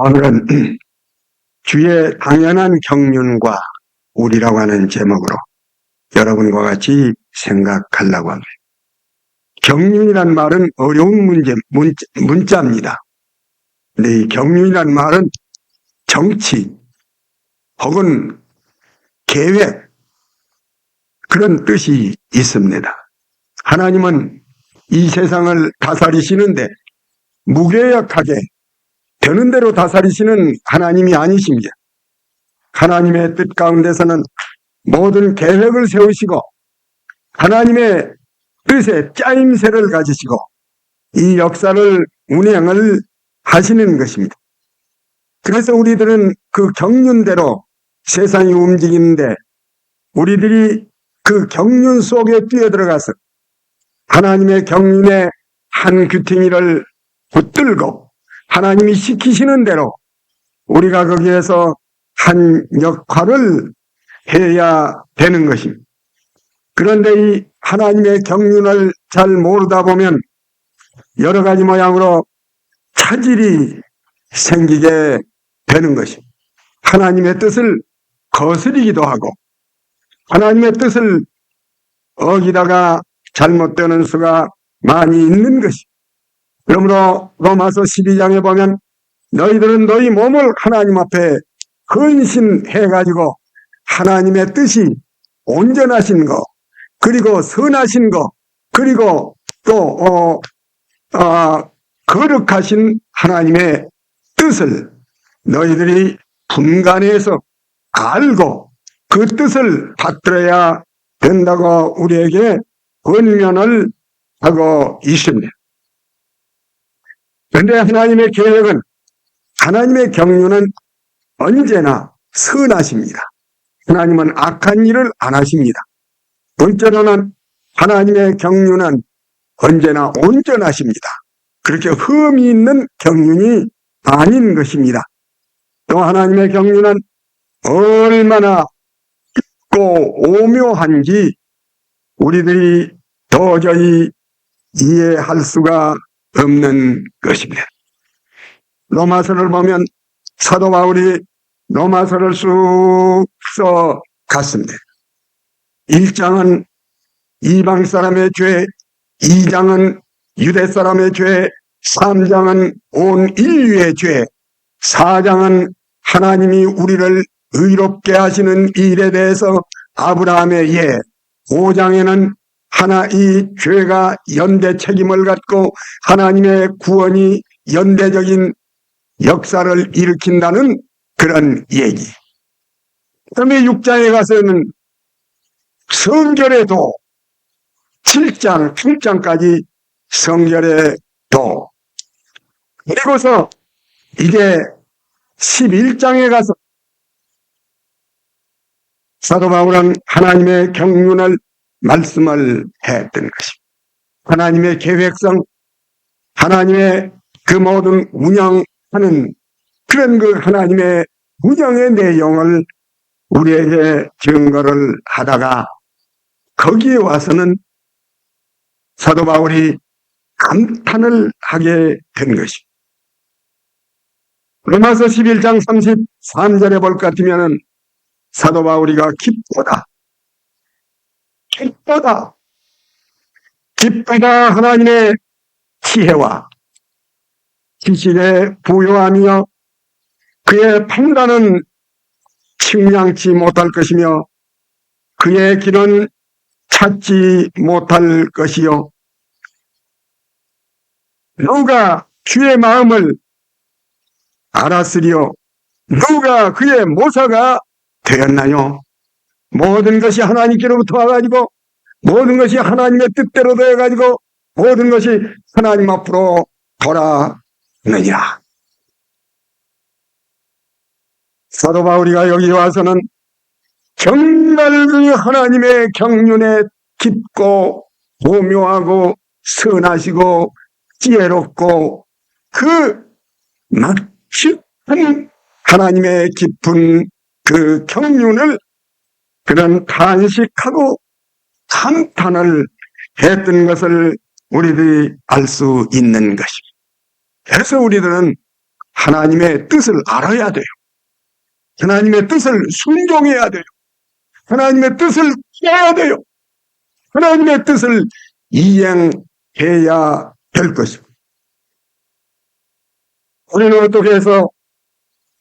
오늘은 주의 당연한 경륜과 우리라고 하는 제목으로 여러분과 같이 생각하려고 합니다. 경륜이란 말은 어려운 문자입니다. 근데 이 경륜이란 말은 정치 혹은 계획, 그런 뜻이 있습니다. 하나님은 이 세상을 다스리시는데 무계획하게 되는 대로 다스리시는 하나님이 아니십니다. 하나님의 뜻 가운데서는 모든 계획을 세우시고 하나님의 뜻에 짜임새를 가지시고 이 역사를 운행을 하시는 것입니다. 그래서 우리들은 그 경륜대로 세상이 움직이는데 우리들이 그 경륜 속에 뛰어들어가서 하나님의 경륜의 한 귀퉁이를 붙들고 하나님이 시키시는 대로 우리가 거기에서 한 역할을 해야 되는 것입니다. 그런데 이 하나님의 경륜을 잘 모르다 보면 여러 가지 모양으로 차질이 생기게 되는 것입니다. 하나님의 뜻을 거스리기도 하고 하나님의 뜻을 어기다가 잘못되는 수가 많이 있는 것입니다. 그러므로 로마서 12장에 보면 너희들은 너희 몸을 하나님 앞에 헌신해가지고 하나님의 뜻이 온전하신 거, 그리고 선하신 거, 그리고 또 거룩하신 하나님의 뜻을 너희들이 분간해서 알고 그 뜻을 받들어야 된다고 우리에게 권면을 하고 있습니다. 그런데 하나님의 계획은, 하나님의 경륜은 언제나 선하십니다. 하나님은 악한 일을 안 하십니다. 번째로는 하나님의 경륜은 언제나 온전하십니다. 그렇게 흠이 있는 경륜이 아닌 것입니다. 또 하나님의 경륜은 얼마나 깊고 오묘한지 우리들이 도저히 이해할 수가 없는 것입니다. 로마서를 보면 사도 바울이 로마서를 쑥 써갔습니다. 1장은 이방 사람의 죄, 2장은 유대 사람의 죄, 3장은 온 인류의 죄, 4장은 하나님이 우리를 의롭게 하시는 일에 대해서 아브라함의 예, 5장에는 이 죄가 연대 책임을 갖고 하나님의 구원이 연대적인 역사를 일으킨다는 그런 얘기. 그다음에 6장에 가서는 성결의 도, 7장, 8장까지 성결의 도. 그리고서 이제 11장에 가서 사도 바울은 하나님의 경륜을 말씀을 했던 것입니다. 하나님의 계획성, 하나님의 그 모든 운영하는 그런 그 하나님의 운영의 내용을 우리에게 증거를 하다가 거기에 와서는 사도 바울이 감탄을 하게 된 것입니다. 로마서 11장 33절에 볼 것 같으면 사도 바울이가 기쁘다 하나님의 지혜와 지식에 부요하며 그의 판단은 측량치 못할 것이며 그의 길은 찾지 못할 것이요 누가 주의 마음을 알았으리요 누가 그의 모사가 되었나요? 모든 것이 하나님께로부터 와가지고 모든 것이 하나님의 뜻대로 되어가지고 모든 것이 하나님 앞으로 돌아오느니라. 사도 바울이가 여기 와서는 정말 그 하나님의 경륜에 깊고 오묘하고 선하시고 지혜롭고 그 막측한 하나님의 깊은 그 경륜을 그런 탄식하고 감탄을 했던 것을 우리들이 알 수 있는 것입니다. 그래서 우리들은 하나님의 뜻을 알아야 돼요. 하나님의 뜻을 순종해야 돼요. 하나님의 뜻을 해야 돼요. 하나님의 뜻을 이행해야 될 것입니다. 우리는 어떻게 해서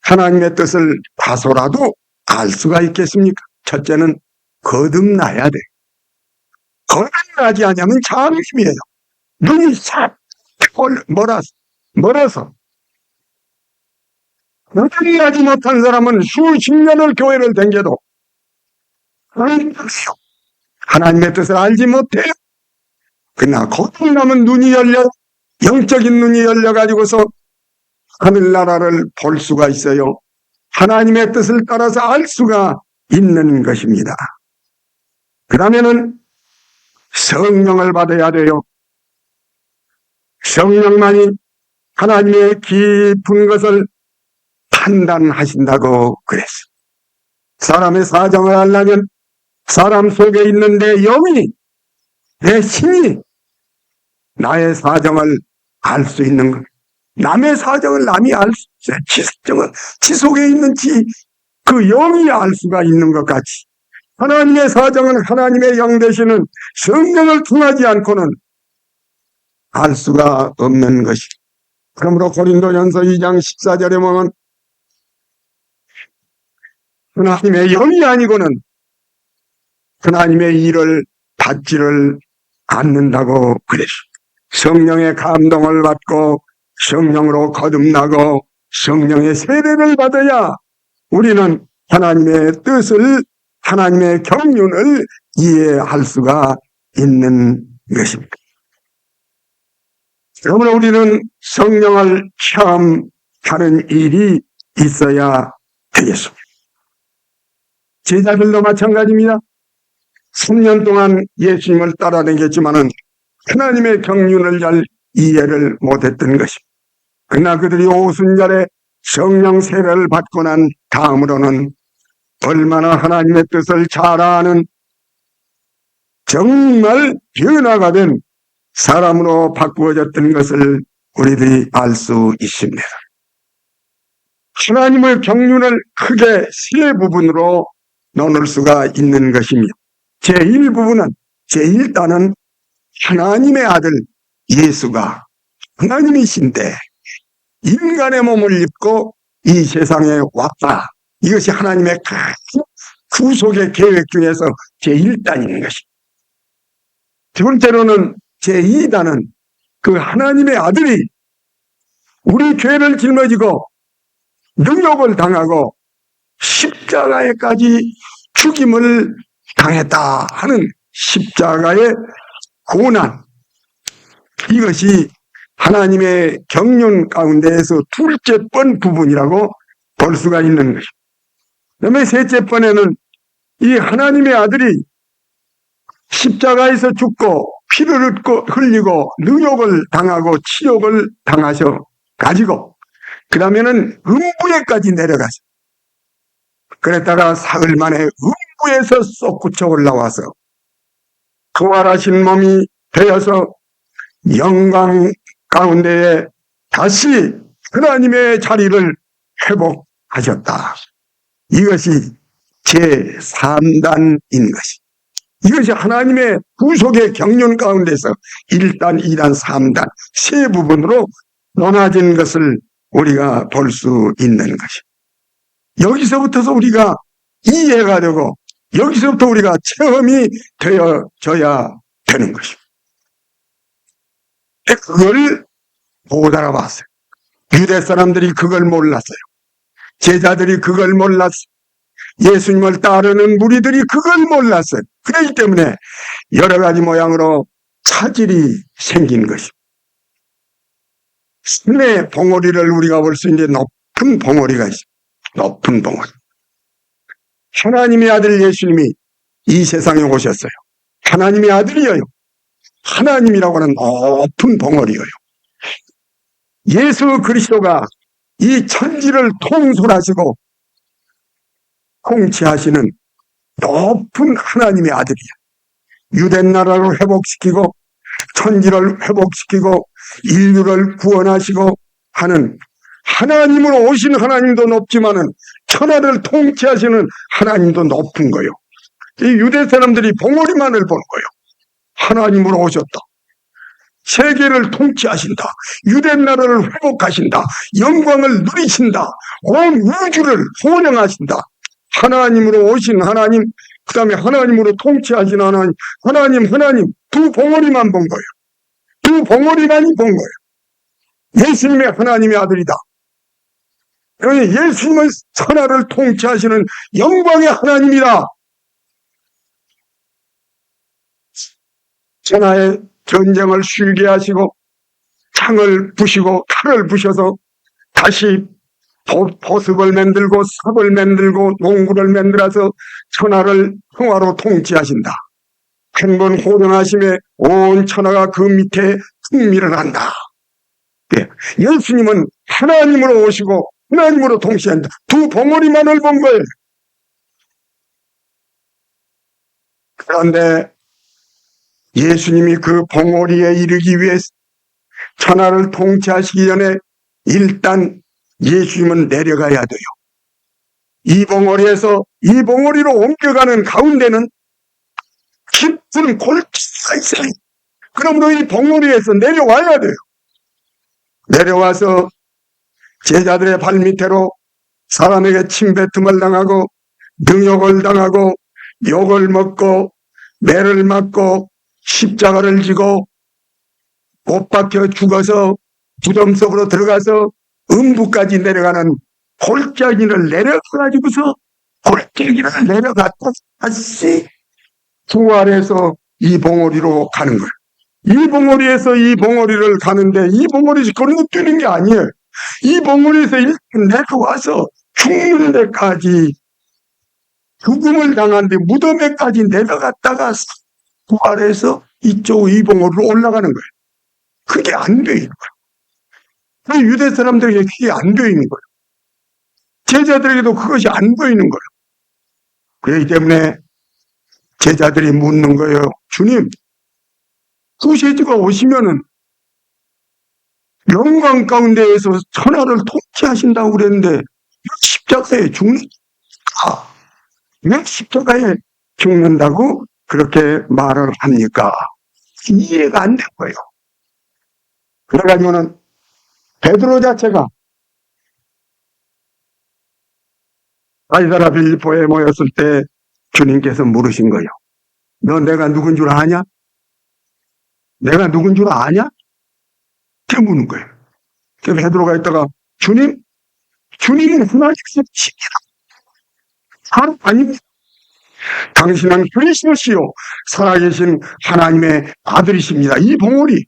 하나님의 뜻을 다소라도 알 수가 있겠습니까? 첫째는 거듭나야 돼요. 거듭나지 않으면 장심이에요. 눈이 싹 멀어서. 거듭나지 못한 사람은 수십 년을 교회를 댕겨도 하나님의 뜻을 알지 못해요. 그러나 거듭나면 눈이 열려, 영적인 눈이 열려가지고서 하늘나라를 볼 수가 있어요. 하나님의 뜻을 따라서 알 수가 있는 것입니다. 그러면은 성령을 받아야 돼요. 성령만이 하나님의 깊은 것을 판단하신다고 그랬어요. 사람의 사정을 알려면 사람 속에 있는 내 영이, 내 신이 나의 사정을 알 수 있는 것. 남의 사정을 남이 알 수 있어요. 지 속에 있는 그 영이 알 수가 있는 것 같이 하나님의 사정은 하나님의 영 되시는 성령을 통하지 않고는 알 수가 없는 것이. 그러므로 고린도전서 2장 14절에 보면 하나님의 영이 아니고는 하나님의 일을 받지를 않는다고 그랬어요. 성령의 감동을 받고 성령으로 거듭나고 성령의 세례를 받아야 우리는 하나님의 뜻을, 하나님의 경륜을 이해할 수가 있는 것입니다. 그러므로 우리는 성령을 체험하는 일이 있어야 되겠습니다. 제자들도 마찬가지입니다. 3년 동안 예수님을 따라다녔지만은 하나님의 경륜을 잘 이해를 못했던 것입니다. 그러나 그들이 오순절에 성령 세례를 받고 난 다음으로는 얼마나 하나님의 뜻을 잘 아는 정말 변화가 된 사람으로 바꾸어졌던 것을 우리들이 알 수 있습니다. 하나님의 경륜을 크게 세 부분으로 나눌 수가 있는 것입니다. 제1부분은, 제1단은 하나님의 아들 예수가 하나님이신데 인간의 몸을 입고 이 세상에 왔다. 이것이 하나님의 구속의 계획 중에서 제1단인 것입니다. 두 번째로는 제2단은 그 하나님의 아들이 우리 죄를 짊어지고 능욕을 당하고 십자가에까지 죽임을 당했다 하는 십자가의 고난, 이것이 하나님의 경륜 가운데에서 둘째 번 부분이라고 볼 수가 있는 것입니다. 그다음에 셋째 번에는 이 하나님의 아들이 십자가에서 죽고 피를 흘리고 능욕을 당하고 치욕을 당하셔 가지고 그러면은 음부에까지 내려가서 그랬다가 사흘 만에 음부에서 솟구쳐 올라와서 부활하신 몸이 되어서 영광 가운데에 다시 하나님의 자리를 회복하셨다. 이것이 제3단인 것이. 이것이 하나님의 구속의 경륜 가운데서 1단, 2단, 3단 세 부분으로 나눠진 것을 우리가 볼 수 있는 것이. 여기서부터서 우리가 이해가 되고 여기서부터 우리가 체험이 되어져야 되는 것입니다. 그걸 못 알아봤어요. 유대 사람들이 그걸 몰랐어요. 제자들이 그걸 몰랐어요. 예수님을 따르는 무리들이 그걸 몰랐어요. 그렇기 때문에 여러 가지 모양으로 차질이 생긴 것입니다. 신의 봉오리를 우리가 볼 수 있는 높은 봉오리가 있습니다. 높은 봉오리. 하나님의 아들 예수님이 이 세상에 오셨어요. 하나님의 아들이에요. 하나님이라고 하는 높은 봉오리예요. 예수 그리스도가 이 천지를 통솔하시고 통치하시는 높은 하나님의 아들이야. 유대 나라를 회복시키고 천지를 회복시키고 인류를 구원하시고 하는 하나님으로 오신 하나님도 높지만은 천하를 통치하시는 하나님도 높은 거요. 이 유대 사람들이 봉오리만을 본 거요. 하나님으로 오셨다. 세계를 통치하신다. 유대 나라를 회복하신다. 영광을 누리신다. 온 우주를 호령하신다. 하나님으로 오신 하나님, 그 다음에 하나님으로 통치하신 하나님, 하나님 두 봉오리만 본 거예요. 두 봉오리만이 본 거예요. 예수님의 하나님의 아들이다. 그러니 예수님은 천하를 통치하시는 영광의 하나님이다. 천하의 전쟁을 쉬게 하시고 창을 부시고 칼을 부셔서 다시 보습을 만들고 삽을 만들고 농구를 만들어서 천하를 평화로 통치하신다. 한 번 호령하심에 온 천하가 그 밑에 풍미를 한다. 네. 예수님은 하나님으로 오시고 하나님으로 통치한다. 두 봉오리만을 본 거예요. 그런데 예수님이 그 봉오리에 이르기 위해 천하를 통치하시기 전에 일단 예수님은 내려가야 돼요. 이 봉오리에서 이 봉오리로 옮겨가는 가운데는 깊은 골짜기가 있어요. 그러므로 이 봉오리에서 내려와야 돼요. 내려와서 제자들의 발밑으로 사람에게 침뱉음을 당하고 능욕을 당하고 욕을 먹고 매를 맞고 십자가를 지고 못 박혀 죽어서 무덤 속으로 들어가서 음부까지 내려가는 골짜기를 내려가지고서 골짜기를 내려갔다 다시 부활해서 이 봉오리로 가는 거예요. 이 봉오리에서 이 봉오리를 가는데 이 봉오리에서 건너뛰는 게 아니에요. 이 봉오리에서 일단 내려와서 죽는 데까지 죽음을 당하는데 무덤에까지 내려갔다가 부활해서 이쪽 이 봉오리로 올라가는 거예요. 그게 안 돼 있는 거예요. 유대 사람들에게 그게 안 돼 있는 거예요. 제자들에게도 그것이 안 보이는 거예요. 그렇기 때문에 제자들이 묻는 거예요. 주님, 구세주가 오시면은 영광 가운데에서 천하를 통치하신다고 그랬는데 왜 십자가에 죽는다? 왜 십자가에 죽는다고 그렇게 말을 합니까? 이해가 안 된 거예요. 그래가지고는 베드로 자체가 가이사랴 빌립보에 모였을 때 주님께서 물으신 거예요. 너 내가 누군 줄 아냐? 내가 누군 줄 아냐? 이렇게 묻는 거예요. 그래서 베드로가 있다가 주님은 하나님의 신이다. 사람 아닙니다. 당신은 그리스도시요 살아계신 하나님의 아들이십니다. 이 봉오리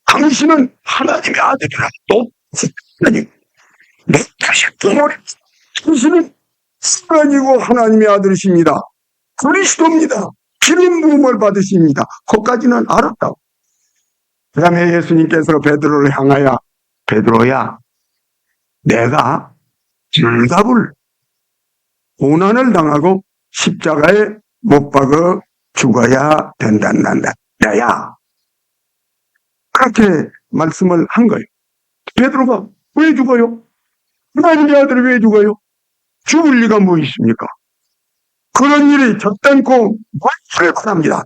당신은 하나님의 아들이라 높으시다니 내 다시 봉오리 당신은 하나님이고 하나님의 아들이십니다. 그리스도입니다. 기름 부음을 받으십니다. 거기까지는 알았다고. 그 다음에 예수님께서 베드로를 향하여 베드로야 내가 질갑을 고난을 당하고 십자가에 못 박아 죽어야 된단다. 야야 그렇게 말씀을 한 거예요. 베드로가 왜 죽어요? 하나님의 아들이 왜 죽어요? 죽을 리가 뭐 있습니까? 그런 일이 적당코 말을 바랍니다.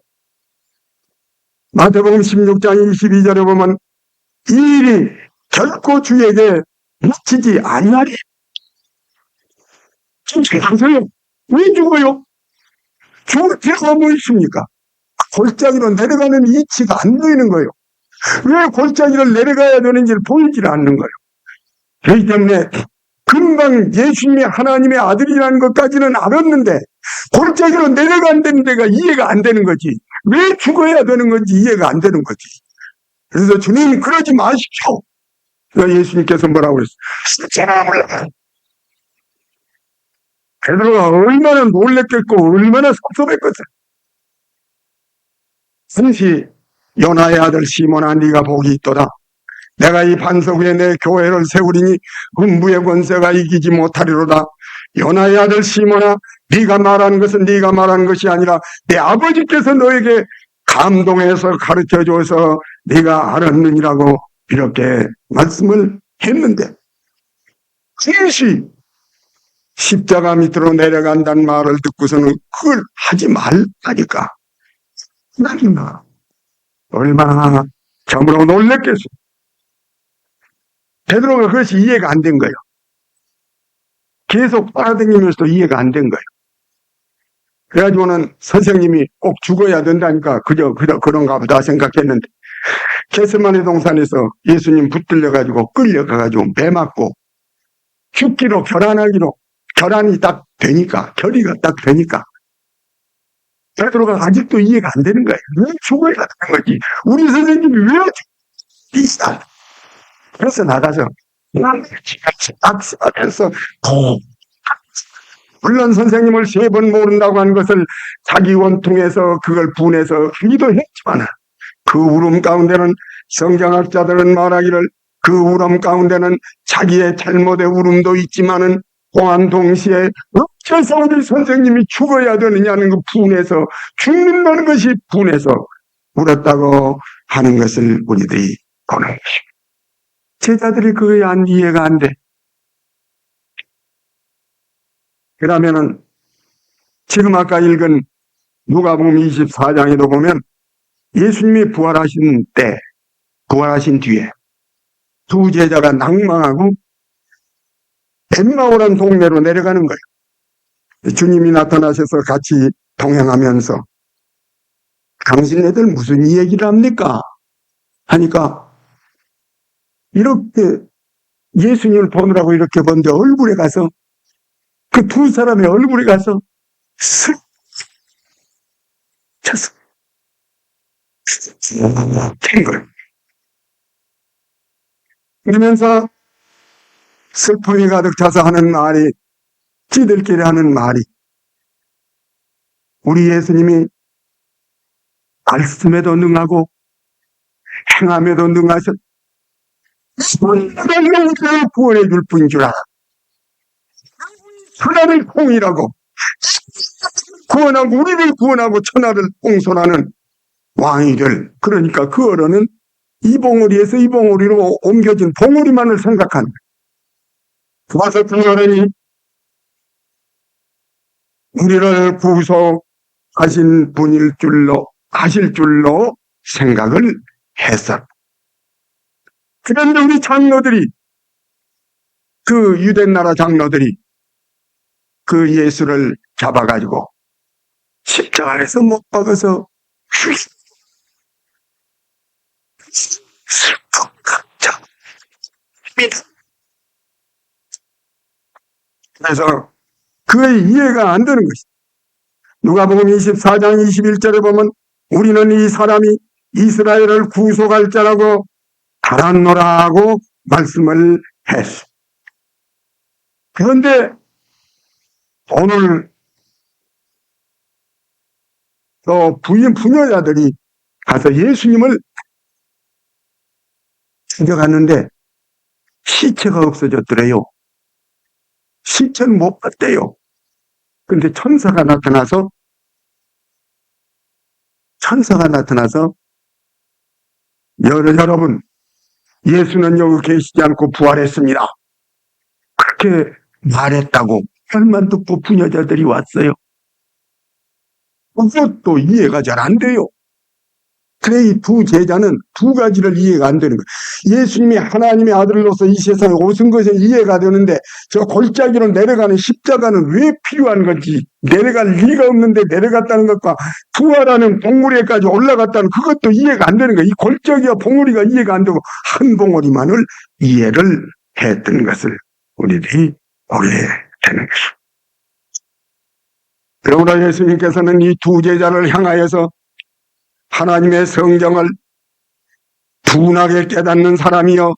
마태복음 16장 22절에 보면 이 일이 결코 주에게 미치지 아니하리. 지금 생각하세요. 왜 죽어요? 죽을 필요가 뭐 있습니까? 골짜기로 내려가는 이치가 안 보이는 거예요. 왜 골짜기를 내려가야 되는지를 보이질 않는 거예요. 그렇기 때문에 금방 예수님이 하나님의 아들이라는 것까지는 알았는데 골짜기로 내려간다는 데가 이해가 안 되는 거지. 왜 죽어야 되는 건지 이해가 안 되는 거지. 그래서 주님 그러지 마십시오. 예수님께서 뭐라고 그랬어요? 십자가 올라가. 베드로가 얼마나 놀랬겠고 얼마나 섭섭했겠어요. 잠시 요나의 아들 시몬아 네가 복이 있도다. 내가 이 반석 위에 내 교회를 세우리니 음부의 권세가 이기지 못하리로다. 요나의 아들 시몬아 네가 말하는 것은 네가 말하는 것이 아니라 내 아버지께서 너에게 감동해서 가르쳐줘서 네가 알았느니라고 이렇게 말씀을 했는데 즉시 십자가 밑으로 내려간다는 말을 듣고서는 그걸 하지 말라니까. 나니까 얼마나 참으로 놀랬겠어. 베드로가 그것이 이해가 안 된 거예요. 계속 따라다니면서도 이해가 안 된 거예요. 그래가지고는 선생님이 꼭 죽어야 된다니까 그저 그런가 보다 생각했는데, 겟세마네 동산에서 예수님 붙들려가지고 끌려가가지고 매 맞고 죽기로 결안이 딱 되니까, 결의가 딱 되니까 베드로가 아직도 이해가 안 되는 거예요. 왜 죽어야 되는 거지? 우리 선생님이 왜 죽이시다? 그래서 나가서 악수하면서 물론 선생님을 3번 모른다고 한 것을 자기 원통해서 그걸 분해서 하기도 했지만, 그 울음 가운데는 성경학자들은 말하기를 그 울음 가운데는 자기의 잘못의 울음도 있지만은 또한 동시에 어째서 우리 선생님이 죽어야 되느냐는 그 분해서, 죽는다는 것이 분해서 울었다고 하는 것을 우리들이 보는 것입니다. 제자들이 그게 이해가 안 돼. 그러면은 지금 아까 읽은 누가복음 24장에도 보면 예수님이 부활하신 뒤에 두 제자가 낭망하고 엠마오라는 동네로 내려가는 거예요. 주님이 나타나셔서 같이 동행하면서 당신네들 무슨 얘기를 합니까? 하니까 이렇게 예수님을 보느라고 이렇게 본데 얼굴에 가서, 그 두 사람의 얼굴에 가서 슬 쳤어. 탱글. 그러면서 슬픔이 가득 차서 하는 말이, 지들끼리 하는 말이, 우리 예수님이 말씀에도 능하고 행함에도 능하셔 천하를 구원해 줄 뿐인 줄 알아. 천하를 통일하고 구원하고 우리를 구원하고 천하를 통솔하는 왕이 될, 그러니까 그 어른은 이 봉우리에서 이 봉우리로 옮겨진 봉우리만을 생각하는 거예요. 와서 그 어른이 우리를 구속하신 분일 줄로, 하실 줄로 생각을 했어. 그런데 우리 장로들이, 그 유대 나라 장로들이 그 예수를 잡아가지고 십자가에서 못 박아서 그래서 그의 이해가 안 되는 것이다. 누가복음 24장 21절에 보면 우리는 이 사람이 이스라엘을 구속할 자라고 알았노라고 말씀을 했어. 그런데 오늘 또 부녀자들이 가서 예수님을 찾아갔는데 시체가 없어졌더래요. 시체는 못 봤대요. 근데 천사가 나타나서 여러분, 예수는 여기 계시지 않고 부활했습니다. 그렇게 말했다고 말만 듣고 부녀자들이 왔어요. 그것도 이해가 잘 안 돼요. 그래, 이 두 제자는 두 가지를 이해가 안 되는 거예요. 예수님이 하나님의 아들로서 이 세상에 오신 것은 이해가 되는데, 저 골짜기로 내려가는 십자가는 왜 필요한 건지, 내려갈 리가 없는데 내려갔다는 것과 부활하는 봉우리에까지 올라갔다는 그것도 이해가 안 되는 거예요. 이 골짜기와 봉우리가 이해가 안 되고 한 봉우리만을 이해를 했던 것을 우리들이 보게 되는 것입니다. 그러므로 예수님께서는 이 두 제자를 향하여서 하나님의 성경을 둔하게 깨닫는 사람이여,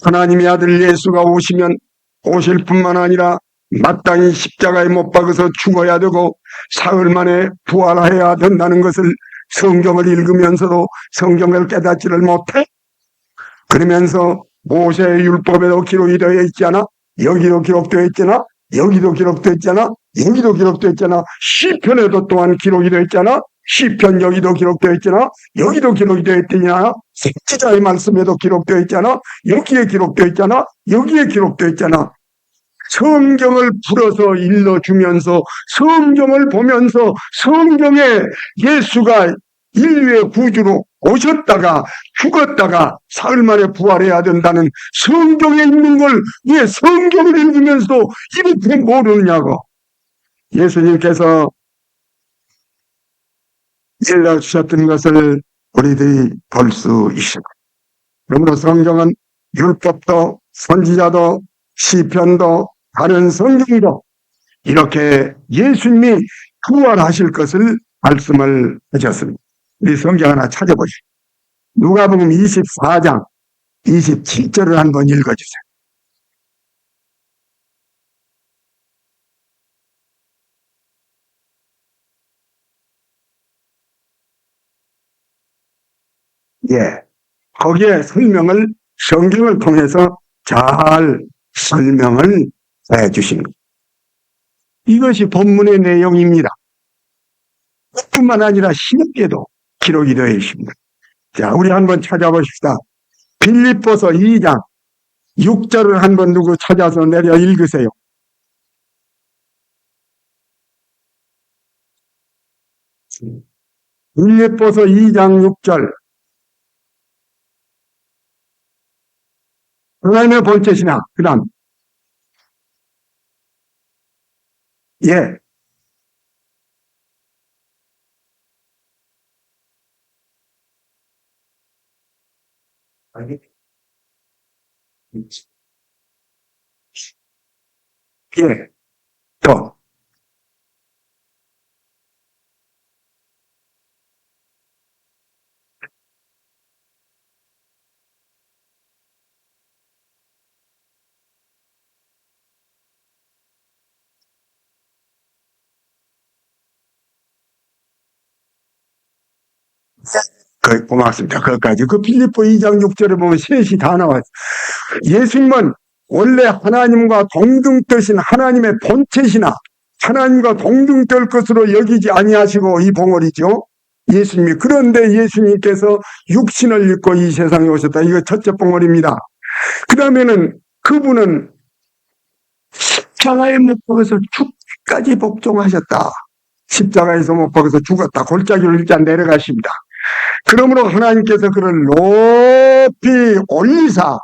하나님의 아들 예수가 오실 뿐만 아니라 마땅히 십자가에 못 박아서 죽어야 되고 사흘 만에 부활해야 된다는 것을 성경을 읽으면서도 성경을 깨닫지를 못해? 그러면서 모세의 율법에도 기록이 되어 있지 않아? 여기도 기록되어 있잖아? 여기도 기록되어 있잖아? 여기도 기록되어 있잖아? 시편에도 또한 기록이 되어 있잖아? 시편 여기도 기록되어 있잖아? 여기도 기록이 되어 있잖아? 선지자의 말씀에도 기록되어 있잖아. 여기에 기록되어 있잖아. 여기에 기록되어 있잖아. 성경을 풀어서 일러주면서 성경을 보면서 성경에 예수가 인류의 구주로 오셨다가 죽었다가 사흘 만에 부활해야 된다는 성경에 있는 걸 왜 성경을 읽으면서 이렇게 모르느냐고. 예수님께서 일러주셨던 것을 우리들이 볼 수 있습니다. 그러므로 성경은 율법도 선지자도 시편도 다른 성경도 이렇게 예수님이 부활하실 것을 말씀을 하셨습니다. 우리 성경 하나 찾아보시죠. 누가복음 24장 27절을 한번 읽어주세요. 예, 거기에 설명을 성경을 통해서 잘 설명을 해주신 것. 이것이 본문의 내용입니다. 뿐만 아니라 신약에도 기록이 되어 있습니다. 자, 우리 한번 찾아보십시다. 빌립보서 2장 6절을 한번 누구 찾아서 내려 읽으세요. 빌립보서 2장 6절. 하나님의 본체시나, 그 다음. 예. 예. 또. 고맙습니다. 거기까지. 그 빌립보 2장 6절에 보면 셋이 다 나와요. 예수님은 원래 하나님과 동등떠신 하나님의 본체시나 하나님과 동등될 것으로 여기지 아니하시고 이 봉헌이죠. 예수님이. 그런데 예수님께서 육신을 입고 이 세상에 오셨다. 이거 첫째 봉헌입니다. 그 다음에는 그분은 십자가에 못 박아서 죽기까지 복종하셨다. 십자가에서 못 박아서 죽었다. 골짜기를 일단 내려가십니다. 그러므로 하나님께서 그를 높이 올리사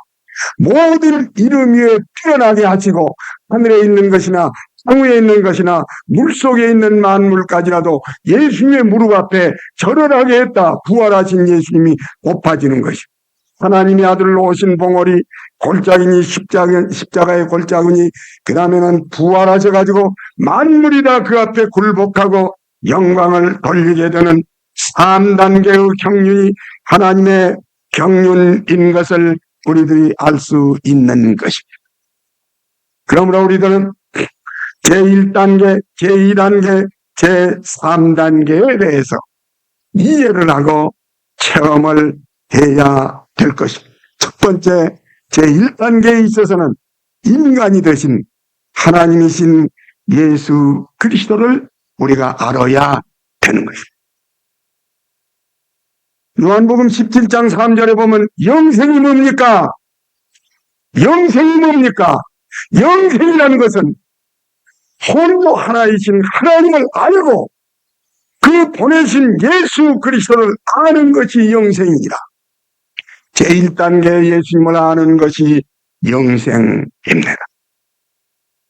모든 이름 위에 뛰어나게 하시고 하늘에 있는 것이나 땅 위에 있는 것이나 물속에 있는 만물까지라도 예수님의 무릎 앞에 절을하게 했다. 부활하신 예수님이 높아지는 것입니다. 하나님의 아들로 오신 봉헌이 골짜기니 십자가의 골짜기니 그 다음에는 부활하셔가지고 만물이 다 그 앞에 굴복하고 영광을 돌리게 되는 3단계의 경륜이 하나님의 경륜인 것을 우리들이 알 수 있는 것입니다. 그러므로 우리들은 제1단계, 제2단계, 제3단계에 대해서 이해를 하고 체험을 해야 될 것입니다. 첫 번째, 제1단계에 있어서는 인간이 되신 하나님이신 예수 그리스도를 우리가 알아야 되는 것입니다. 요한복음 17장 3절에 보면 영생이 뭡니까? 영생이 뭡니까? 영생이라는 것은 홀로 하나이신 하나님을 알고 그 보내신 예수 그리스도를 아는 것이 영생이라. 제1단계 예수님을 아는 것이 영생입니다.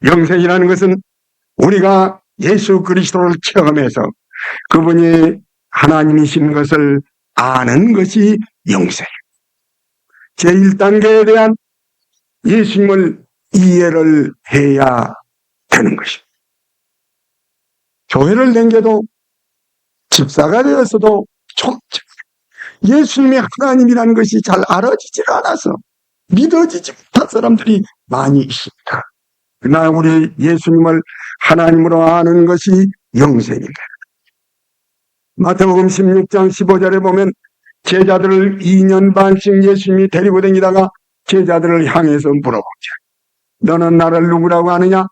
영생이라는 것은 우리가 예수 그리스도를 체험해서 그분이 하나님이신 것을 아는 것이 영생. 제1단계에 대한 예수님을 이해를 해야 되는 것입니다. 교회를 댕겨도 집사가 되었어도 예수님이 하나님이라는 것이 잘 알아지질 않아서 믿어지지 못한 사람들이 많이 있습니다. 그러나 우리 예수님을 하나님으로 아는 것이 영생입니다. 마태복음 16장 15절에 보면 제자들을 2년 반씩 예수님이 데리고 다니다가 제자들을 향해서 물어보죠. 너는 나를 누구라고 아느냐?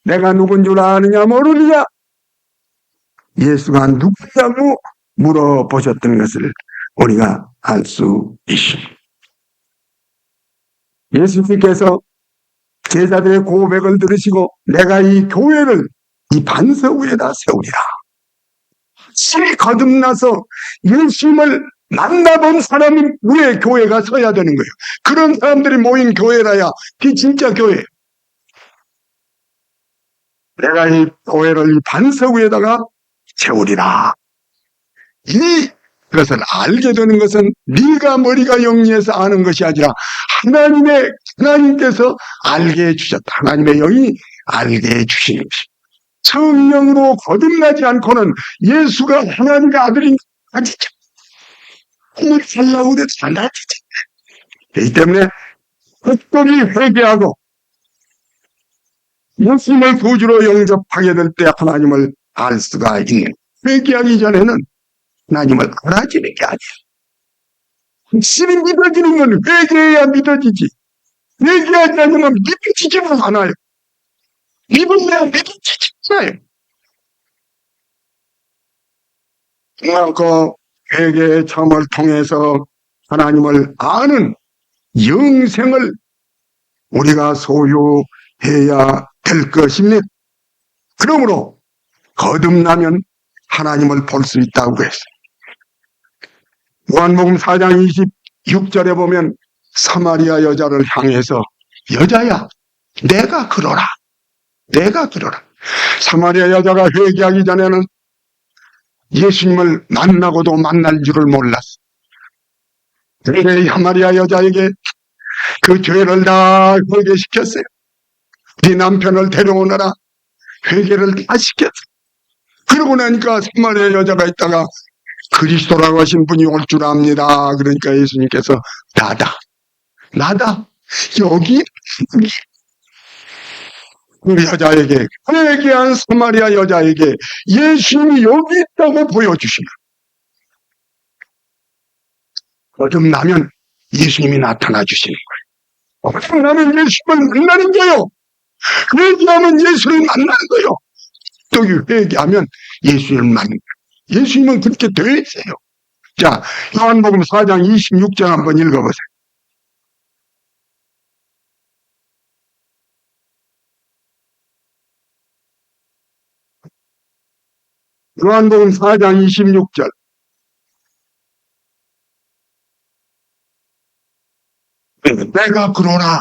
내가 누군 줄 아느냐 모르느냐? 예수가 누구냐고 물어보셨던 것을 우리가 알 수 있습니다. 예수님께서 제자들의 고백을 들으시고 내가 이 교회를 이 반석 위에다 세우리라. 확실히 거듭나서 예수님을 만나본 사람이 위에 교회가 서야 되는 거예요. 그런 사람들이 모인 교회라야 그게 진짜 교회예요. 내가 이 교회를 이 반석 위에다가 세우리라. 그것을 알게 되는 것은 네가 머리가 영리해서 아는 것이 아니라 하나님께서 알게 해주셨다. 하나님의 영이 알게 해주시는 것이. 성령으로 거듭나지 않고는 예수가 하나님의 아들인 가지죠. 꿈을 살라고 해도 안 하지죠. 그렇기 때문에 끝까지 회개하고 예수님을 구주로 영접하게 될 때 하나님을 알 수가 있는, 회개하기 전에는 하나님을 알아지는 게 아니에요. 확실히 믿어지는 건 회개해야 믿어지지. 회개하지 않으면 믿어지지도 않아요. 믿어야 믿어지지 않아요. 그 회개의 점을 통해서 하나님을 아는 영생을 우리가 소유해야 될 것입니다. 그러므로 거듭나면 하나님을 볼 수 있다고 했어요. 요한복음 4장 26절에 보면 사마리아 여자를 향해서 여자야 내가 그러라. 내가 그러라. 사마리아 여자가 회개하기 전에는 예수님을 만나고도 만날 줄을 몰랐어. 그런데 사마리아 여자에게 그 죄를 다 회개시켰어요. 네 남편을 데려오너라. 회개를 다 시켰어. 그러고 나니까 사마리아 여자가 있다가 그리스도라고 하신 분이 올 줄 압니다. 그러니까 예수님께서 나다 여기 그 여자에게, 회개한 사마리아 여자에게 예수님이 여기 있다고 보여주시면 거듭나면 예수님이 나타나 주시는 거예요. 거듭나면 예수님을 만나는 거예요. 회개하면 예수를 만나는 거예요. 또 회개하면 예수님을 만나는 거예요. 예수님은 그렇게 되어 있어요. 자, 요한복음 4장 26절 한번 읽어보세요. 요한복음 4장 26절. 내가 그러나,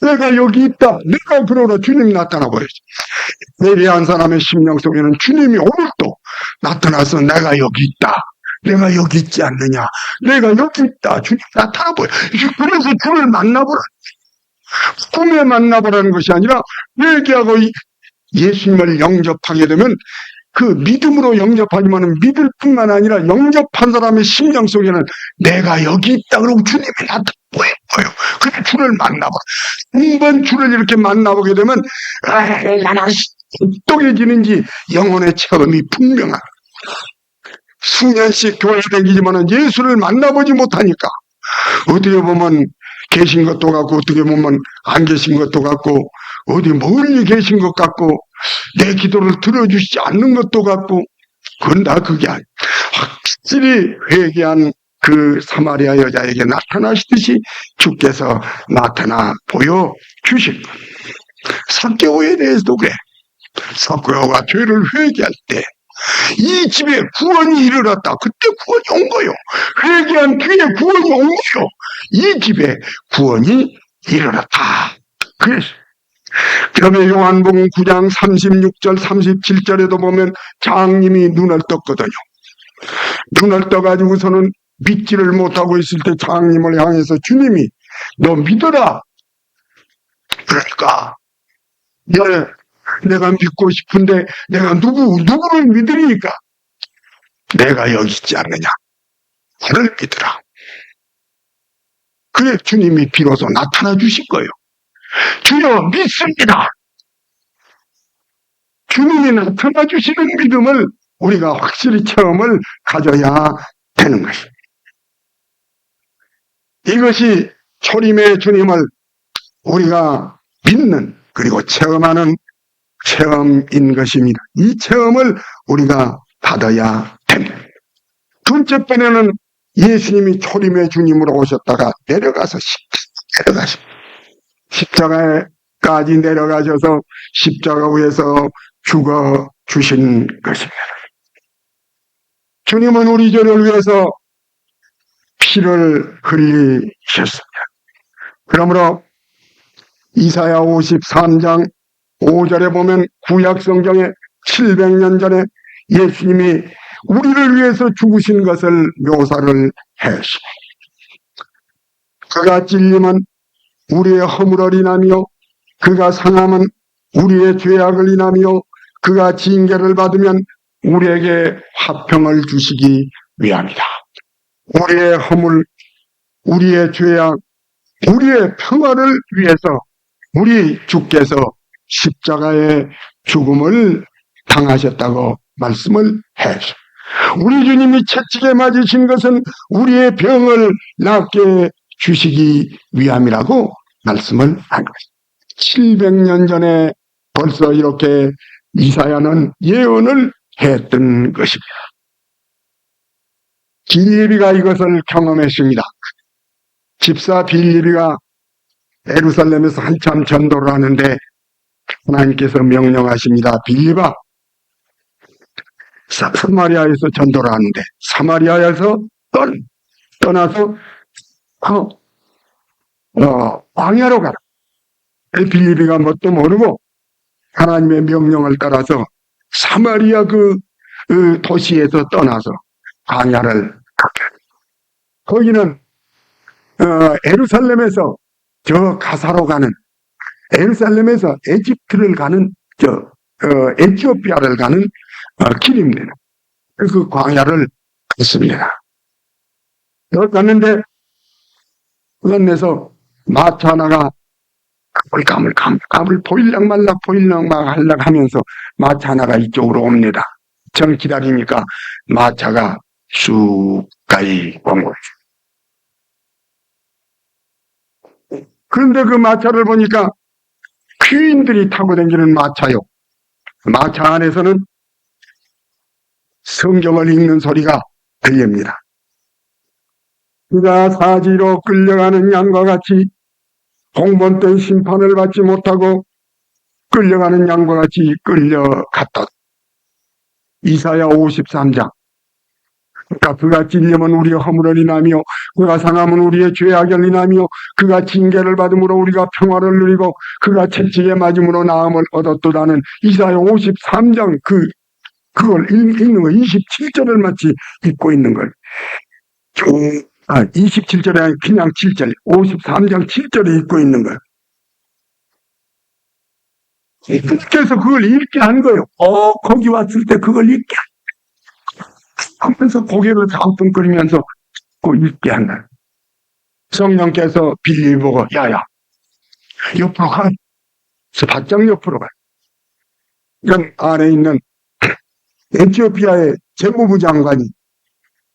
내가 여기 있다. 내가 그러나 주님이 나타나 버렸지. 예리한 사람의 심령 속에는 주님이 오늘도 나타나서 내가 여기 있다. 내가 여기 있지 않느냐. 내가 여기 있다. 주님 나타나 보여. 그래서 주를 만나보라. 꿈에 만나보라는 것이 아니라 회개하고 예수님을 영접하게 되면 그 믿음으로 영접하지만 믿을 뿐만 아니라 영접한 사람의 심령 속에는 내가 여기 있다. 그러고 주님이 나타나 보여요. 그래서 주를 만나보라. 한번 주를 이렇게 만나보게 되면 나는 똑똑해지는지 영혼의 체험이 분명한. 수년씩 교회 다니지만 예수를 만나보지 못하니까 어떻게 보면 계신 것도 같고 어떻게 보면 안 계신 것도 같고 어디 멀리 계신 것 같고 내 기도를 들어주시지 않는 것도 같고 그건 다 그게 아니에요. 확실히 회개한 그 사마리아 여자에게 나타나시듯이 주께서 나타나 보여주실 거예요. 삭개오에 대해서도 그래. 삭개오가 죄를 회개할 때 이 집에 구원이 이르렀다. 그때 구원이 온 거요. 회개한 뒤에 구원이 온 거요. 이 집에 구원이 이르렀다. 그래서 그러면 요한복음 9장 36절 37절에도 보면 장님이 눈을 떴거든요. 눈을 떠가지고서는 믿지를 못하고 있을 때 장님을 향해서 주님이 너 믿어라. 그러니까 내가 믿고 싶은데 내가 누구를 믿으니까 내가 여기 있지 않느냐. 나를 믿으라. 그래 주님이 비로소 나타나 주실 거예요. 주여 믿습니다. 주님이 나타나 주시는 믿음을 우리가 확실히 체험을 가져야 되는 것입니다. 이것이 초림의 주님을 우리가 믿는 그리고 체험하는 체험인 것입니다. 이 체험을 우리가 받아야 됩니다. 둘째 번에는 예수님이 초림의 주님으로 오셨다가 내려가서 십자가까지 내려가셔서 십자가 위에서 죽어 주신 것입니다. 주님은 우리 죄를 위해서 피를 흘리셨습니다. 그러므로 이사야 53장 5절에 보면 구약 성경에 700년 전에 예수님이 우리를 위해서 죽으신 것을 묘사를 했습니다. 그가 찔림은 우리의 허물을 인하며 그가 상함은 우리의 죄악을 인하며 그가 징계를 받으면 우리에게 화평을 주시기 위함이다. 우리의 허물, 우리의 죄악, 우리의 평화를 위해서 우리 주께서 십자가의 죽음을 당하셨다고 말씀을 했습니다. 우리 주님이 채찍에 맞으신 것은 우리의 병을 낫게 주시기 위함이라고 말씀을 한 것입니다. 700년 전에 벌써 이렇게 이사야는 예언을 했던 것입니다. 빌립이가 이것을 경험했습니다. 집사 빌립이가 예루살렘에서 한참 전도를 하는데 하나님께서 명령하십니다. 빌립아, 사마리아에서 전도를 하는데 사마리아에서 떠나서 광야로 가라. 빌립이가 뭣도 모르고 하나님의 명령을 따라서 사마리아 그 도시에서 떠나서 광야를 갔다. 거기는 예루살렘에서 저 가사로 가는, 예루살렘에서 에집트를 가는 에티오피아를 가는 길입니다. 그 광야를 갔습니다. 여기 갔는데 건너서 마차 하나가 까불 보일락말락 하면서 마차 하나가 이쪽으로 옵니다. 전 기다리니까 마차가 쑥 가까이 온 거죠. 그런데 그 마차를 보니까 귀인들이 타고 다니는 마차요. 마차 안에서는 성경을 읽는 소리가 들립니다. 그가 사지로 끌려가는 양과 같이 공범된 심판을 받지 못하고 끌려가는 양과 같이 끌려갔다. 이사야 53장. 그러니까 그가 찔림은 우리의 허물을 인하며 그가 상함은 우리의 죄악을 인하며 그가 징계를 받음으로 우리가 평화를 누리고 그가 채찍에 맞음으로 나음을 얻었도다는 이사야 53장 그걸 읽는 거 27절을 마치 읽고 있는 걸. 27절이 아니라 그냥 7절, 53장 7절에 읽고 있는 거예요. 그래서 그걸 읽게 한 거예요. 거기 왔을 때 그걸 읽게 하면서 고개를 갸우뚱거리면서 읽게 한다. 성령께서 빌립 보고 야야 옆으로 가. 바짝 옆으로 가. 이런 안에 있는 에티오피아의 재무부 장관이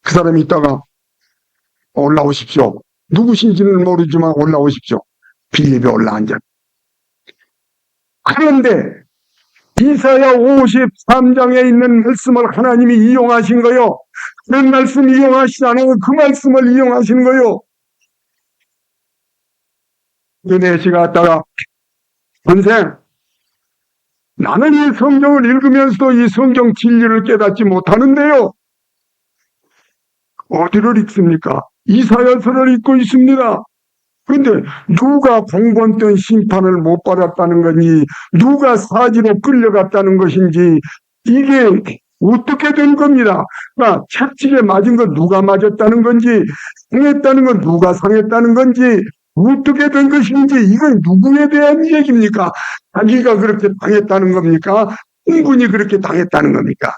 그 사람이 있다가 올라오십시오. 누구신지는 모르지만 올라오십시오. 빌립이 올라앉아. 그런데 이사야 53장에 있는 말씀을 하나님이 이용하신 거요. 그런 말씀 이용하시지 않아요. 그 말씀을 이용하시는 거요. 내시가 왔다가 선생, 나는 이 성경을 읽으면서도 이 성경 진리를 깨닫지 못하는데요. 어디를 읽습니까? 이사야서를 읽고 있습니다. 그런데 누가 공범된 심판을 못 받았다는 건지 누가 사지로 끌려갔다는 것인지 이게 어떻게 된 겁니다. 그러니까 채찍에 맞은 건 누가 맞았다는 건지 상했다는 건 누가 상했다는 건지 어떻게 된 것인지 이건 누구에 대한 얘기입니까? 자기가 그렇게 당했다는 겁니까? 충분히 그렇게 당했다는 겁니까?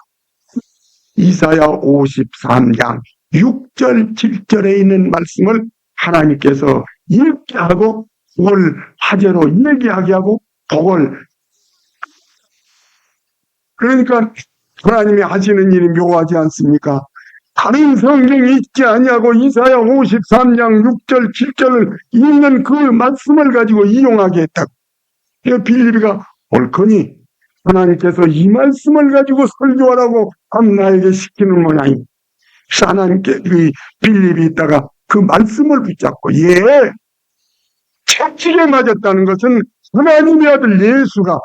이사야 53장 6절 7절에 있는 말씀을 하나님께서 읽게 하고 그걸 화제로 얘기하게 하고 그걸 그러니까 하나님이 하시는 일이 묘하지 않습니까? 다른 성경이 있지 아니하고 이사야 53장 6절 7절을 읽는 그 말씀을 가지고 이용하게 했다고. 빌립이가 옳거니 하나님께서 이 말씀을 가지고 설교하라고 나에게 시키는 모양입니다. 하나님께 빌립이 있다가 그 말씀을 붙잡고 채찍에 맞았다는 것은 하나님의 아들 예수가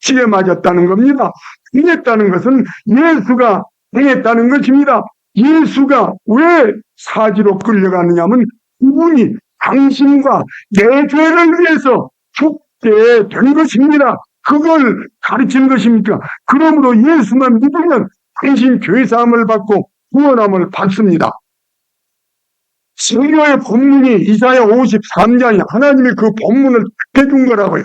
채찍에 맞았다는 겁니다. 행했다는 것은 예수가 행했다는 것입니다. 예수가 왜 사지로 끌려가느냐면 그분이 당신과 내 죄를 위해서 죽게 된 것입니다. 그걸 가르치는 것입니까? 그러므로 예수만 믿으면 당신 죄사함을 받고 구원함을 받습니다. 성경의 본문이 이사야 53장이 하나님이 그 본문을 해준 거라고요.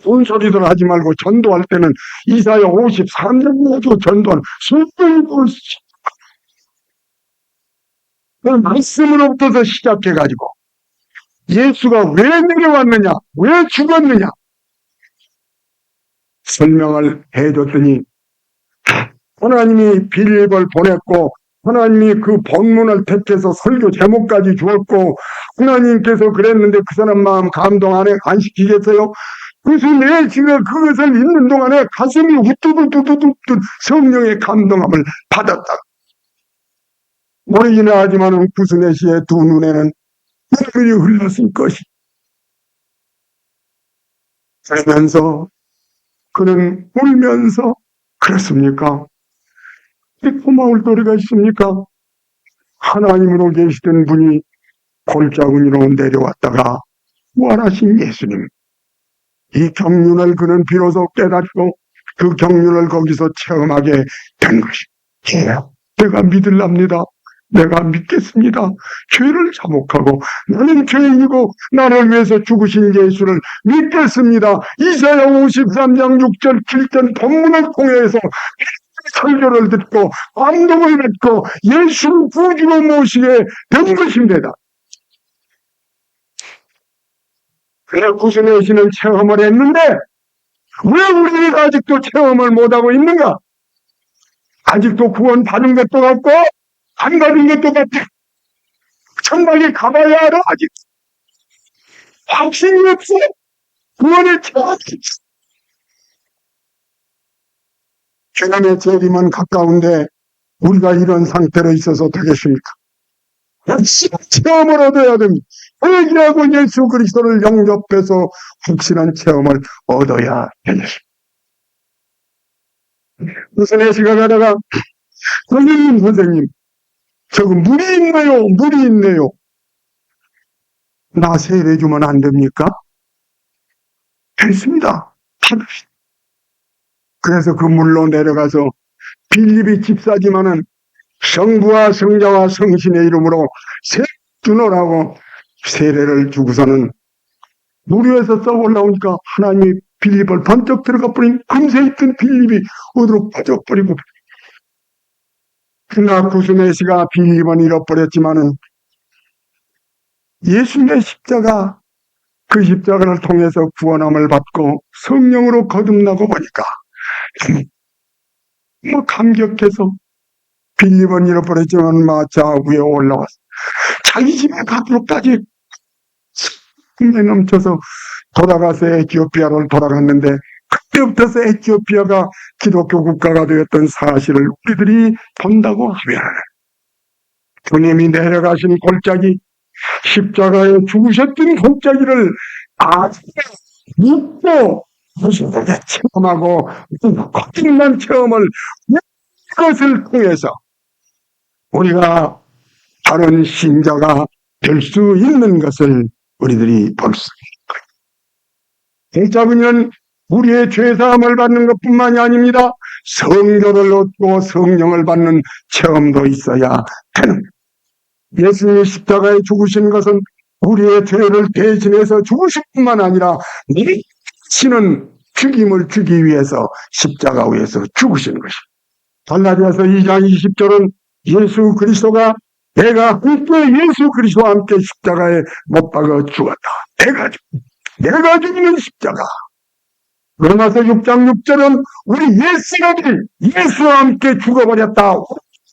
본소리들 하지 말고 전도할 때는 이사야 53장 가지고 전도하는 성경이 그 말씀으로부터 시작해가지고 예수가 왜 내려왔느냐, 왜 죽었느냐 설명을 해줬더니 하나님이 빌립을 보냈고 하나님이 그 본문을 택해서 설교 제목까지 주었고 하나님께서 그랬는데 그 사람 마음 감동 안 시키겠어요? 그래서 내 지금 그것을 읽는 동안에 가슴이 우뚝우뚝우뚝 성령의 감동함을 받았다. 모르긴 하지만 구스네 씨의 두 눈에는 눈물이 흘렀을 것이. 그러면서 그는 울면서 그렇습니까? 고마울 도리가 있습니까? 하나님으로 계시던 분이 골짜기로 내려왔다가 부활하신 예수님. 이 경륜을 그는 비로소 깨닫고 그 경륜을 거기서 체험하게 된 것이에요. 내가 믿을랍니다. 내가 믿겠습니다. 죄를 자복하고 나는 죄인이고 나를 위해서 죽으신 예수를 믿겠습니다. 이사야 53장 6절 7절 본문을 통해서 설교를 듣고 감동을 받고 예수를 구주로 모시게 된 것입니다. 그래 구스네 씨는 체험을 했는데 왜 우리가 아직도 체험을 못하고 있는가? 아직도 구원 받은 것도 같고 안 받은 것도 같아. 천당에 가봐야 알아. 아직 확신이 없어. 구원의 체험이 주님의 재림은 가까운데 우리가 이런 상태로 있어서 되겠습니까? 확실한 체험을 얻어야 됩니다. 회개하고 예수 그리스도를 영접해서 확실한 체험을 얻어야 되겠습니다. 무슨 애시가 가다가 선생님 저거 물이 있네요. 나 세례 주면 안 됩니까? 됐습니다. 받읍시다. 그래서 그 물로 내려가서 빌립이 집사지만은 성부와 성자와 성신의 이름으로 세례 주노라고 세례를 주고서는 물 위에서 써 올라오니까 하나님이 빌립을 번쩍 들어가 버린 금세 있던 빌립이 어디로 빠져버리고 그러나 구스네 씨가 빌립은 잃어버렸지만은 예수님의 십자가 그 십자가를 통해서 구원함을 받고 성령으로 거듭나고 보니까 감격해서 빌립은 잃어버렸지만 마차 위에 올라왔어. 자기 집에 가도록까지 흥에 넘쳐서 돌아가서 에티오피아로 돌아갔는데 그때부터 에티오피아가 기독교 국가가 되었던 사실을 우리들이 본다고 하면 주님이 내려가신 골짜기 십자가에 죽으셨던 골짜기를 아주 믿고 체험하고 거듭난 체험을 그것을 통해서 우리가 다른 신자가 될 수 있는 것을 우리들이 볼 수 있습니다. 골짜기는 우리의 죄사함을 받는 것뿐만이 아닙니다. 성교를 얻고 성령을 받는 체험도 있어야 되는 예수님이 십자가에 죽으신 것은 우리의 죄를 대신해서 죽으실 뿐만 아니라 우리 신은 죽임을 주기 위해서 십자가 위에서 죽으신 것입니다. 갈라디아서 2장 20절은 예수 그리스도가 내가 함께 예수 그리스도와 함께 십자가에 못 박아 죽었다. 내가 죽이는 십자가. 로마서 6장 6절은 우리 예수들이 예수와 함께 죽어버렸다.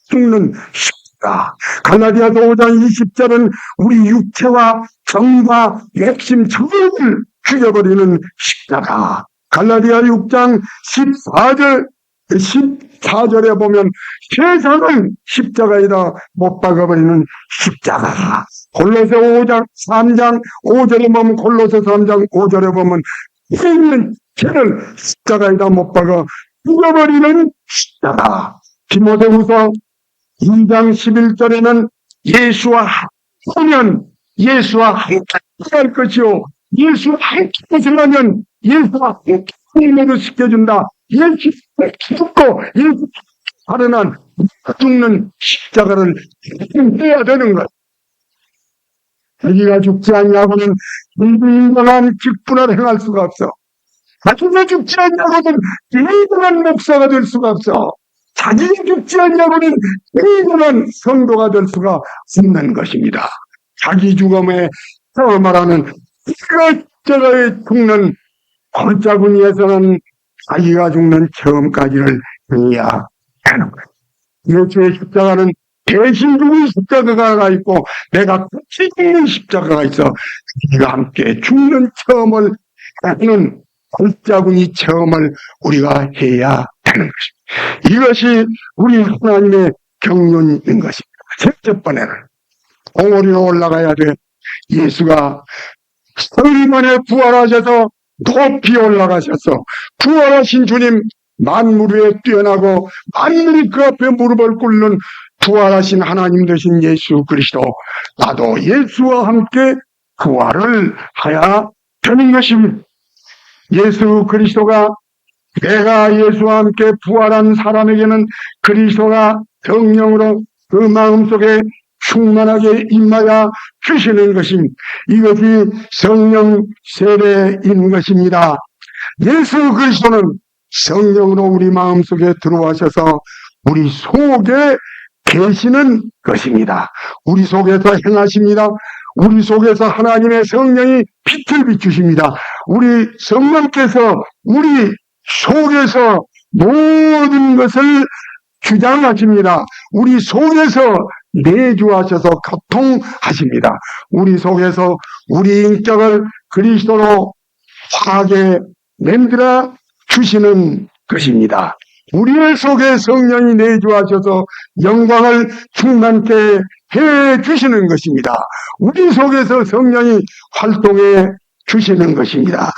죽는 십자가. 갈라디아서 5장 20절은 우리 육체와 정과 욕심 전부를 죽여버리는 십자가. 갈라디아 6장 14절 14절에 보면 세상을 십자가에다 못 박아버리는 십자가. 골로새 5장 3장 5절에 보면, 골로새 3장 5절에 보면 있는 죄를 십자가에다 못 박아 죽여버리는 십자가. 디모데후서 2장 11절에는 예수와 함께하면 예수와 함께 할 것이요, 예수와 함께 것을 예수와 함께 힘을 시켜준다. 예수 죽고 예수 살아난 죽는 십자가를 해야 되는 것. 자기가 죽지 않냐고는 인정한 직분을 행할 수가 없어. 자기가 죽지 않냐고는 인정한 목사가 될 수가 없어. 자기가 죽지 않냐고는 인정한 성도가 될 수가 없는 것입니다. 자기 죽음에 말하는 이것저것 죽는 골짜기에서는 자기가 죽는 처음까지를 해야 하는 거예요. 예수의 십자가는 대신 죽은 십자가가 있고 내가 같이 죽는 십자가가 있어. 우리가 함께 죽는 체험을 하는 골짜기 체험을 우리가 해야 하는 것입니다. 이것이 우리 하나님의 경륜인 것입니다. 첫 번째는 공오리로 올라가야 돼. 예수가 사흘 만에 부활하셔서 높이 올라가셔서 부활하신 주님, 만물 위에 뛰어나고 만물이 그 앞에 무릎을 꿇는 부활하신 하나님 되신 예수 그리스도, 나도 예수와 함께 부활을 해야 되는 것입니다. 예수 그리스도가, 내가 예수와 함께 부활한 사람에게는 그리스도가 성령으로 그 마음속에 충만하게 임하여 주시는 것입니다. 이것이 성령 세례인 것입니다. 예수 그리스도는 성령으로 우리 마음속에 들어와셔서 우리 속에 계시는 것입니다. 우리 속에서 행하십니다. 우리 속에서 하나님의 성령이 빛을 비추십니다. 우리 성령께서 우리 속에서 모든 것을 주장하십니다. 우리 속에서 내주하셔서 교통하십니다. 우리 속에서 우리 인격을 그리스도로 화하게 만들어 주시는 것입니다. 우리의 속에 성령이 내주하셔서 영광을 충만케 해 주시는 것입니다. 우리 속에서 성령이 활동해 주시는 것입니다.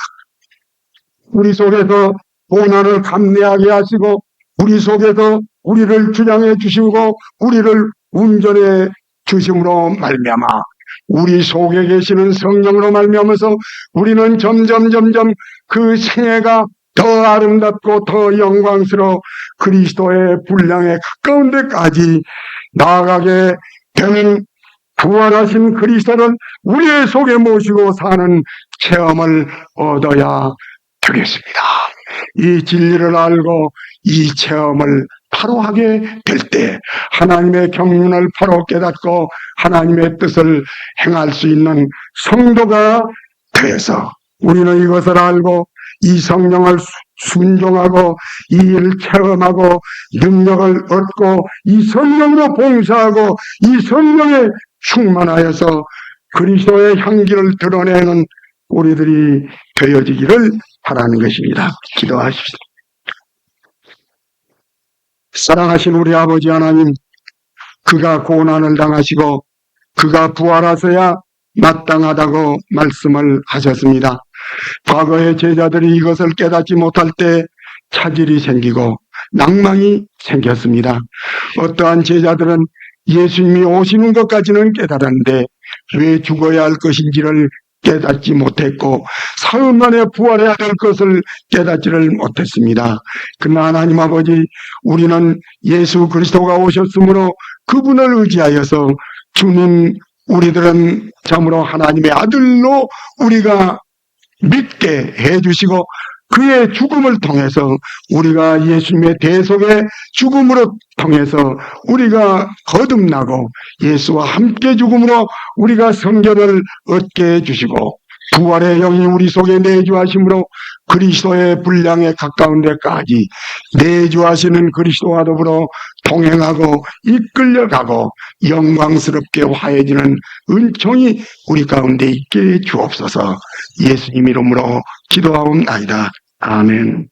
우리 속에서 고난을 감내하게 하시고 우리 속에서 우리를 주장해 주시고 우리를 운전해 주심으로 말미암아 우리 속에 계시는 성령으로 말미암아서 우리는 점점 그 생애가 더 아름답고 더 영광스러워 그리스도의 분량에 가까운 데까지 나아가게 되는 부활하신 그리스도를 우리의 속에 모시고 사는 체험을 얻어야 되겠습니다. 이 진리를 알고 이 체험을 바로 하게 될 때 하나님의 경륜을 바로 깨닫고 하나님의 뜻을 행할 수 있는 성도가 되어서 우리는 이것을 알고 이 성령을 순종하고 이 일을 체험하고 능력을 얻고 이 성령으로 봉사하고 이 성령에 충만하여서 그리스도의 향기를 드러내는 우리들이 되어지기를 바라는 것입니다. 기도하십시오. 사랑하신 우리 아버지 하나님, 그가 고난을 당하시고 그가 부활하셔야 마땅하다고 말씀을 하셨습니다. 과거의 제자들이 이것을 깨닫지 못할 때 차질이 생기고 낭망이 생겼습니다. 어떠한 제자들은 예수님이 오시는 것까지는 깨달았는데 왜 죽어야 할 것인지를 깨닫지 못했고 사흘 만에 부활해야 될 것을 깨닫지를 못했습니다. 그러나 하나님 아버지, 우리는 예수 그리스도가 오셨으므로 그분을 의지하여서 주님, 우리들은 참으로 하나님의 아들로 우리가 믿게 해주시고 그의 죽음을 통해서 우리가 예수님의 대속의 죽음으로 통해서 우리가 거듭나고 예수와 함께 죽음으로 우리가 성결을 얻게 해주시고 부활의 영이 우리 속에 내주하심으로 그리스도의 분량에 가까운 데까지 내주하시는 그리스도와 더불어 동행하고 이끌려가고 영광스럽게 화해지는 은총이 우리 가운데 있게 주옵소서. 예수님 이름으로 기도하옵나이다. 아멘.